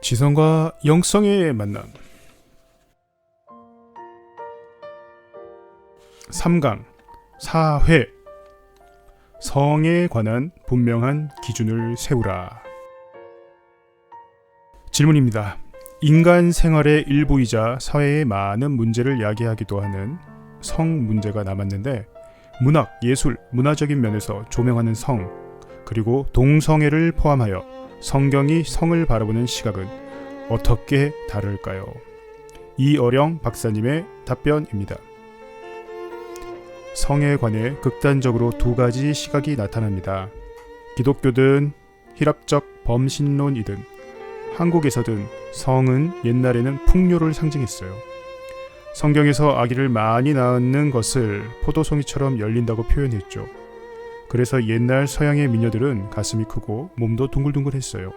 지성과 영성의 만남 3강 사회 성에 관한 분명한 기준을 세우라. 질문입니다. 인간 생활의 일부이자 사회의 많은 문제를 야기하기도 하는 성 문제가 남았는데 문학, 예술, 문화적인 면에서 조명하는 성, 그리고 동성애를 포함하여 성경이 성을 바라보는 시각은 어떻게 다를까요? 이어령 박사님의 답변입니다. 성에 관해 극단적으로 두 가지 시각이 나타납니다. 기독교든 희락적 범신론이든 한국에서든 성은 옛날에는 풍요를 상징했어요. 성경에서 아기를 많이 낳는 것을 포도송이처럼 열린다고 표현했죠. 그래서 옛날 서양의 미녀들은 가슴이 크고 몸도 둥글둥글했어요.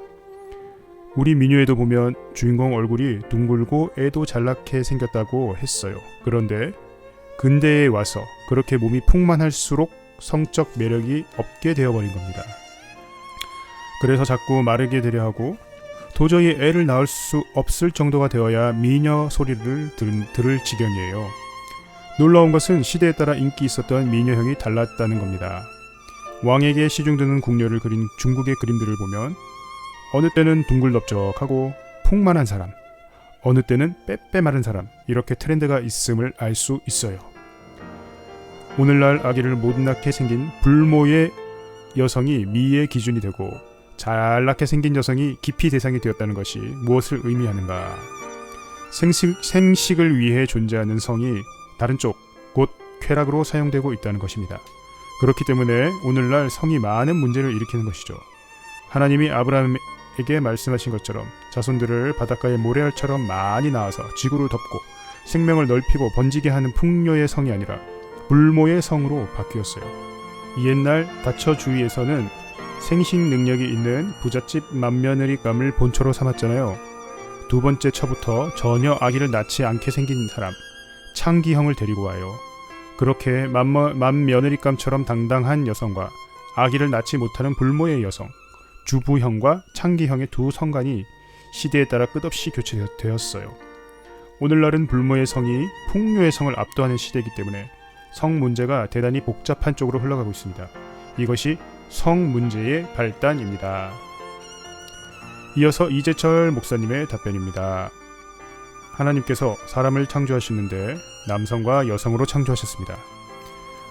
우리 민요에도 보면 주인공 얼굴이 둥글고 애도 잘나게 생겼다고 했어요. 그런데 근대에 와서 그렇게 몸이 풍만할수록 성적 매력이 없게 되어버린 겁니다. 그래서 자꾸 마르게 되려 하고 도저히 애를 낳을 수 없을 정도가 되어야 미녀 소리를 들을 지경이에요. 놀라운 것은 시대에 따라 인기 있었던 미녀형이 달랐다는 겁니다. 왕에게 시중드는 궁녀를 그린 중국의 그림들을 보면 어느 때는 둥글넓적하고 풍만한 사람, 어느 때는 빼빼 마른 사람, 이렇게 트렌드가 있음을 알 수 있어요. 오늘날 아기를 못 낳게 생긴 불모의 여성이 미의 기준이 되고 잘나게 생긴 여성이 기피 대상이 되었다는 것이 무엇을 의미하는가? 생식을 위해 존재하는 성이 다른 쪽, 곧 쾌락으로 사용되고 있다는 것입니다. 그렇기 때문에 오늘날 성이 많은 문제를 일으키는 것이죠. 하나님이 아브라함에게 말씀하신 것처럼 자손들을 바닷가의 모래알처럼 많이 낳아서 지구를 덮고 생명을 넓히고 번지게 하는 풍요의 성이 아니라 불모의 성으로 바뀌었어요. 옛날 다처주의에서는 생식 능력이 있는 부잣집 맏며느리감을 본처로 삼았잖아요. 두 번째 처부터 전혀 아기를 낳지 않게 생긴 사람, 창기형을 데리고 와요. 그렇게 맏며느리감처럼 당당한 여성과 아기를 낳지 못하는 불모의 여성, 주부형과 창기형의 두 성간이 시대에 따라 끝없이 교체되었어요. 오늘날은 불모의 성이 풍요의 성을 압도하는 시대이기 때문에 성 문제가 대단히 복잡한 쪽으로 흘러가고 있습니다. 이것이 성 문제의 발단입니다. 이어서 이재철 목사님의 답변입니다. 하나님께서 사람을 창조하시는데 남성과 여성으로 창조하셨습니다.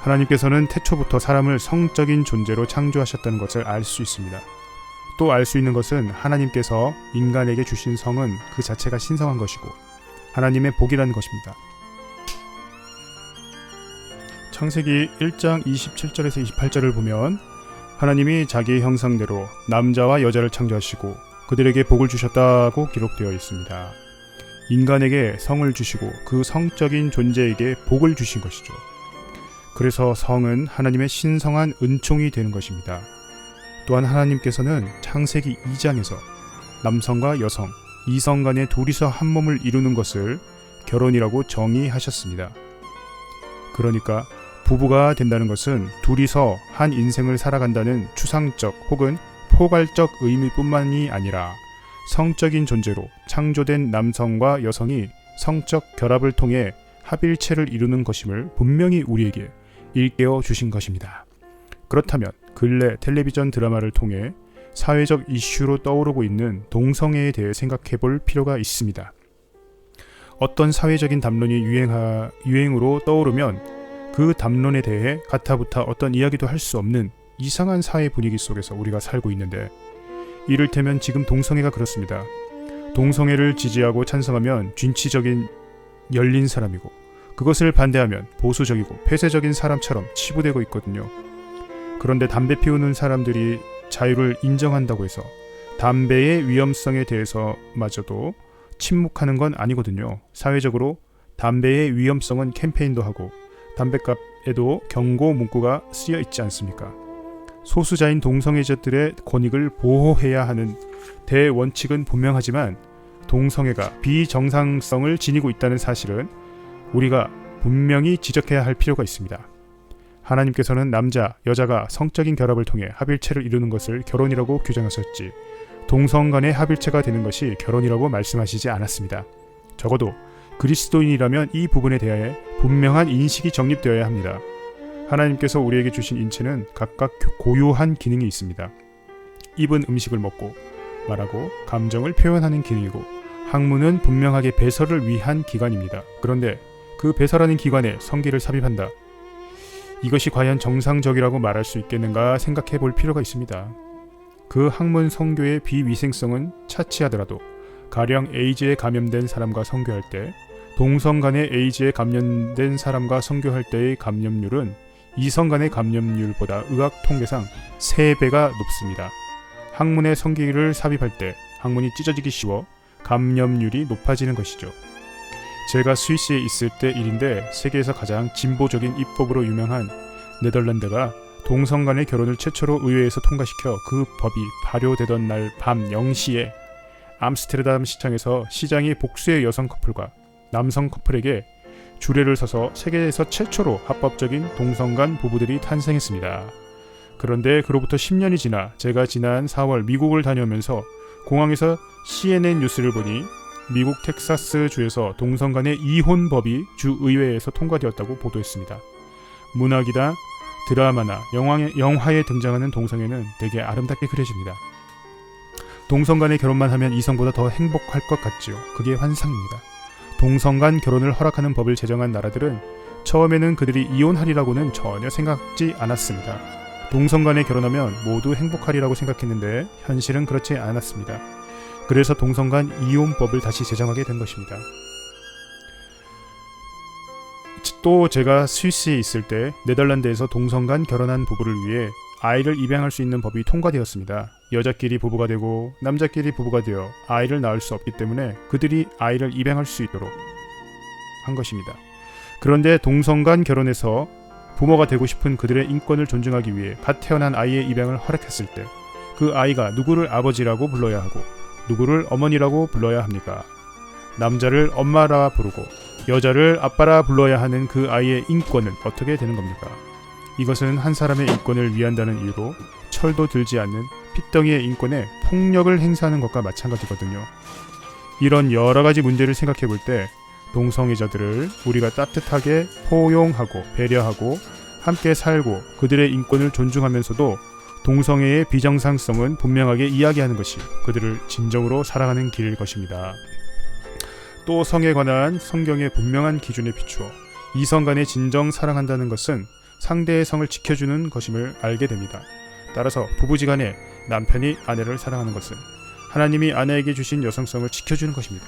하나님께서는 태초부터 사람을 성적인 존재로 창조하셨다는 것을 알 수 있습니다. 또 알 수 있는 것은 하나님께서 인간에게 주신 성은 그 자체가 신성한 것이고 하나님의 복이라는 것입니다. 창세기 1장 27절에서 28절을 보면 하나님이 자기의 형상대로 남자와 여자를 창조하시고 그들에게 복을 주셨다고 기록되어 있습니다. 인간에게 성을 주시고 그 성적인 존재에게 복을 주신 것이죠. 그래서 성은 하나님의 신성한 은총이 되는 것입니다. 또한 하나님께서는 창세기 2장에서 남성과 여성, 이성 간의 둘이서 한 몸을 이루는 것을 결혼이라고 정의하셨습니다. 그러니까 부부가 된다는 것은 둘이서 한 인생을 살아간다는 추상적 혹은 포괄적 의미뿐만이 아니라 성적인 존재로 창조된 남성과 여성이 성적 결합을 통해 합일체를 이루는 것임을 분명히 우리에게 일깨워 주신 것입니다. 그렇다면 근래 텔레비전 드라마를 통해 사회적 이슈로 떠오르고 있는 동성애에 대해 생각해 볼 필요가 있습니다. 어떤 사회적인 담론이 유행으로 떠오르면 그 담론에 대해 가타부타 어떤 이야기도 할 수 없는 이상한 사회 분위기 속에서 우리가 살고 있는데 이를테면 지금 동성애가 그렇습니다. 동성애를 지지하고 찬성하면 진취적인 열린 사람이고 그것을 반대하면 보수적이고 폐쇄적인 사람처럼 치부되고 있거든요. 그런데 담배 피우는 사람들이 자유를 인정한다고 해서 담배의 위험성에 대해서마저도 침묵하는 건 아니거든요. 사회적으로 담배의 위험성은 캠페인도 하고 담뱃값에도 경고 문구가 쓰여 있지 않습니까? 소수자인 동성애자들의 권익을 보호해야 하는 대원칙은 분명하지만 동성애가 비정상성을 지니고 있다는 사실은 우리가 분명히 지적해야 할 필요가 있습니다. 하나님께서는 남자, 여자가 성적인 결합을 통해 합일체를 이루는 것을 결혼이라고 규정하셨지 동성 간의 합일체가 되는 것이 결혼이라고 말씀하시지 않았습니다. 적어도 그리스도인이라면 이 부분에 대해 분명한 인식이 정립되어야 합니다. 하나님께서 우리에게 주신 인체는 각각 고유한 기능이 있습니다. 입은 음식을 먹고 말하고 감정을 표현하는 기능이고 항문은 분명하게 배설을 위한 기관입니다. 그런데 그 배설하는 기관에 성기를 삽입한다. 이것이 과연 정상적이라고 말할 수 있겠는가 생각해 볼 필요가 있습니다. 그 항문 성교의 비위생성은 차치하더라도 가령 에이즈에 감염된 사람과 성교할 때 동성 간의 에이즈에 감염된 사람과 성교할 때의 감염률은 이성 간의 감염률보다 의학 통계상 3배가 높습니다. 항문에 성기를 삽입할 때 항문이 찢어지기 쉬워 감염률이 높아지는 것이죠. 제가 스위스에 있을 때 일인데 세계에서 가장 진보적인 입법으로 유명한 네덜란드가 동성 간의 결혼을 최초로 의회에서 통과시켜 그 법이 발효되던 날 밤 0시에 암스테르담 시청에서 시장이 복수의 여성 커플과 남성 커플에게 주례를 서서 세계에서 최초로 합법적인 동성 간 부부들이 탄생했습니다. 그런데 그로부터 10년이 지나 제가 지난 4월 미국을 다녀오면서 공항에서 CNN 뉴스를 보니 미국 텍사스 주에서 동성 간의 이혼법이 주 의회에서 통과되었다고 보도했습니다. 문학이나 드라마나 영화에 등장하는 동성애는 되게 아름답게 그려집니다. 동성 간의 결혼만 하면 이성보다 더 행복할 것 같지요. 그게 환상입니다. 동성 간 결혼을 허락하는 법을 제정한 나라들은 처음에는 그들이 이혼하리라고는 전혀 생각지 않았습니다. 동성 간에 결혼하면 모두 행복하리라고 생각했는데 현실은 그렇지 않았습니다. 그래서 동성 간 이혼법을 다시 제정하게 된 것입니다. 또 제가 스위스에 있을 때 네덜란드에서 동성 간 결혼한 부부를 위해 아이를 입양할 수 있는 법이 통과되었습니다. 여자끼리 부부가 되고 남자끼리 부부가 되어 아이를 낳을 수 없기 때문에 그들이 아이를 입양할 수 있도록 한 것입니다. 그런데 동성 간 결혼에서 부모가 되고 싶은 그들의 인권을 존중하기 위해 갓 태어난 아이의 입양을 허락했을 때 그 아이가 누구를 아버지라고 불러야 하고 누구를 어머니라고 불러야 합니까? 남자를 엄마라 부르고 여자를 아빠라 불러야 하는 그 아이의 인권은 어떻게 되는 겁니까? 이것은 한 사람의 인권을 위한다는 이유로 철도 들지 않는 핏덩이의 인권에 폭력을 행사하는 것과 마찬가지거든요. 이런 여러 가지 문제를 생각해 볼 때 동성애자들을 우리가 따뜻하게 포용하고 배려하고 함께 살고 그들의 인권을 존중하면서도 동성애의 비정상성은 분명하게 이야기하는 것이 그들을 진정으로 사랑하는 길일 것입니다. 또 성에 관한 성경의 분명한 기준에 비추어 이성 간에 진정 사랑한다는 것은 상대의 성을 지켜주는 것임을 알게 됩니다. 따라서 부부지간에 남편이 아내를 사랑하는 것은 하나님이 아내에게 주신 여성성을 지켜주는 것입니다.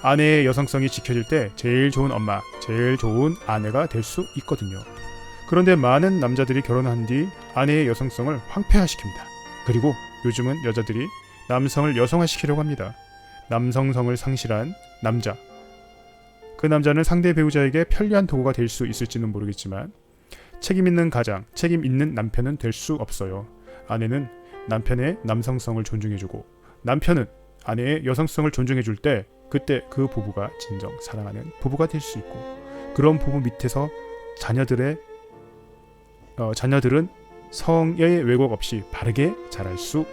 아내의 여성성이 지켜질 때 제일 좋은 엄마, 제일 좋은 아내가 될 수 있거든요. 그런데 많은 남자들이 결혼한 뒤 아내의 여성성을 황폐화시킵니다. 그리고 요즘은 여자들이 남성을 여성화시키려고 합니다. 남성성을 상실한 남자. 그 남자는 상대 배우자에게 편리한 도구가 될 수 있을지는 모르겠지만 책임 있는 가장, 책임 있는 남편은 될 수 없어요. 아내는 남편의 남성성을 존중해주고 남편은 아내의 여성성을 존중해줄 때 그때 그 부부가 진정 사랑하는 부부가 될 수 있고 그런 부부 밑에서 자녀들은 성의 왜곡 없이 바르게 자랄 수